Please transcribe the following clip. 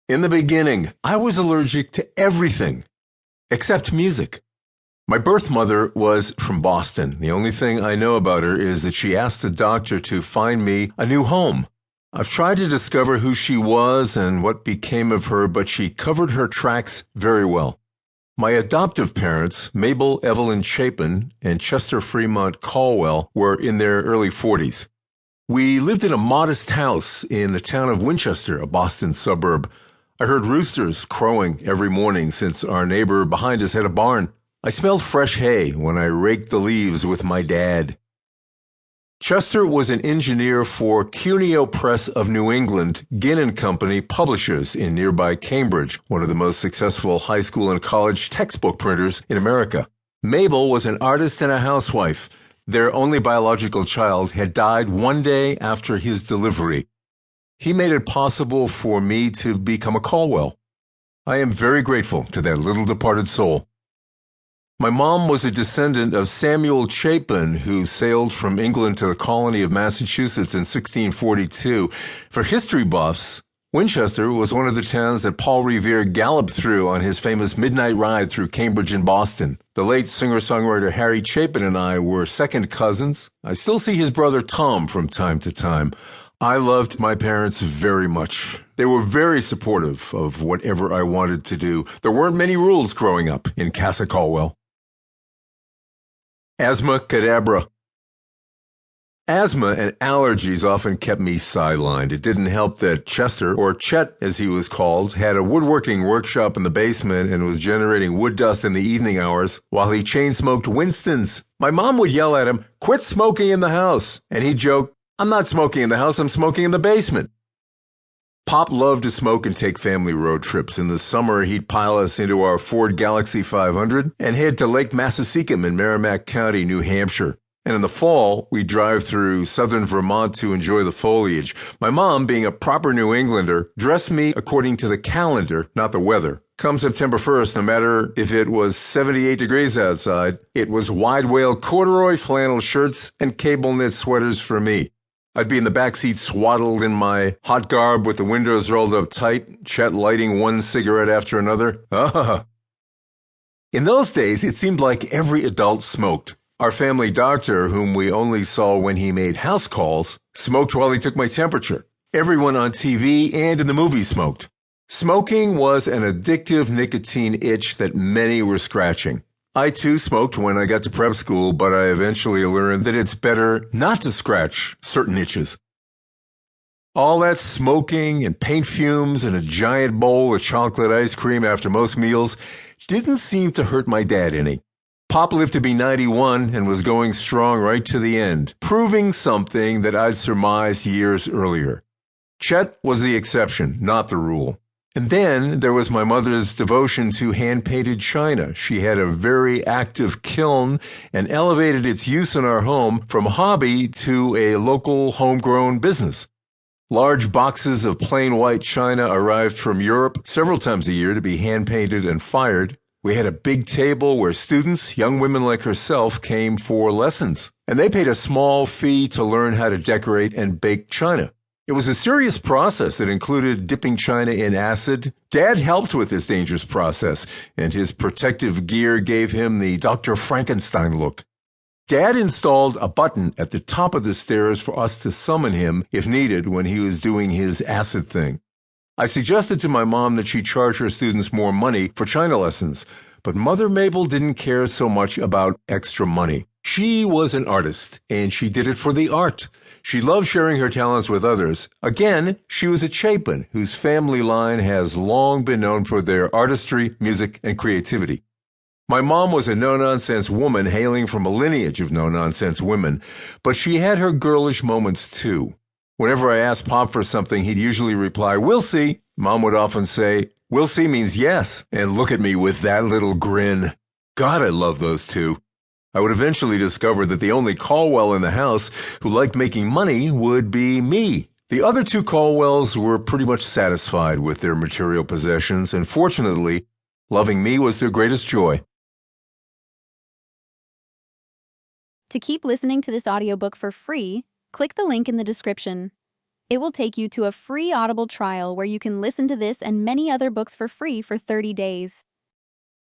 In the beginning, I was allergic to everything except music. My birth mother was from Boston. The only thing I know about her is that she asked the doctor to find me a new home. I've tried to discover who she was and what became of her, but she covered her tracks very well. My adoptive parents, Mabel Evelyn Chapin and Chester Fremont Colwell, were in their early 40s. We lived in a modest house in the town of Winchester, a Boston suburb. I heard roosters crowing every morning since our neighbor behind us had a barn. I smelled fresh hay when I raked the leaves with my dad. Chester was an engineer for Cuneo Press of New England, Ginn & Company publishers in nearby Cambridge, one of the most successful high school and college textbook printers in America. Mabel was an artist and a housewife. Their only biological child had died one day after his delivery. He made it possible for me to become a Colwell. I am very grateful to that little departed soul. My mom was a descendant of Samuel Chapin, who sailed from England to the colony of Massachusetts in 1642. For history buffs, Winchester was one of the towns that Paul Revere galloped through on his famous midnight ride through Cambridge and Boston. The late singer-songwriter Harry Chapin and I were second cousins. I still see his brother Tom from time to time. I loved my parents very much. They were very supportive of whatever I wanted to do. There weren't many rules growing up in Casa Colwell. Asthma cadabra. Asthma and allergies often kept me sidelined. It didn't help that Chester, or Chet as he was called, had a woodworking workshop in the basement and was generating wood dust in the evening hours while he chain-smoked Winston's. My mom would yell at him, "Quit smoking in the house," and he'd joke, "I'm not smoking in the house, I'm smoking in the basement." Pop loved to smoke and take family road trips. In the summer, he'd pile us into our Ford Galaxie 500 and head to Lake Massasauga in Merrimack County, New Hampshire. And in the fall, we'd drive through southern Vermont to enjoy the foliage. My mom, being a proper New Englander, dressed me according to the calendar, not the weather. Come September 1st, no matter if it was 78 degrees outside, it was wide wale corduroy flannel shirts and cable knit sweaters for me. I'd be in the backseat swaddled in my hot garb with the windows rolled up tight, Chet lighting one cigarette after another. In those days, it seemed like every adult smoked. Our family doctor, whom we only saw when he made house calls, smoked while he took my temperature. Everyone on TV and in the movies smoked. Smoking was an addictive nicotine itch that many were scratching. I too smoked when I got to prep school, but I eventually learned that it's better not to scratch certain itches. All that smoking and paint fumes and a giant bowl of chocolate ice cream after most meals didn't seem to hurt my dad any. Pop lived to be 91 and was going strong right to the end, proving something that I'd surmised years earlier. Chet was the exception, not the rule. And then there was my mother's devotion to hand-painted china. She had a very active kiln and elevated its use in our home from a hobby to a local homegrown business. Large boxes of plain white china arrived from Europe several times a year to be hand-painted and fired. We had a big table where students, young women like herself, came for lessons, and they paid a small fee to learn how to decorate and bake china. It was a serious process that included dipping china in acid. Dad helped with this dangerous process, and his protective gear gave him the Dr. Frankenstein look. Dad installed a button at the top of the stairs for us to summon him if needed when he was doing his acid thing. I suggested to my mom that she charge her students more money for china lessons, but Mother Mabel didn't care so much about extra money. She was an artist, and she did it for the art. She loved sharing her talents with others. Again, she was a Chapin, whose family line has long been known for their artistry, music, and creativity. My mom was a no-nonsense woman hailing from a lineage of no-nonsense women, but she had her girlish moments too. Whenever I asked Pop for something, he'd usually reply, "We'll see." Mom would often say, "We'll see" means yes, and look at me with that little grin. God, I love those two. I would eventually discover that the only Colwell in the house who liked making money would be me. The other two Colwells were pretty much satisfied with their material possessions, and fortunately, loving me was their greatest joy. To keep listening to this audiobook for free, click the link in the description. It will take you to a free Audible trial where you can listen to this and many other books for free for 30 days.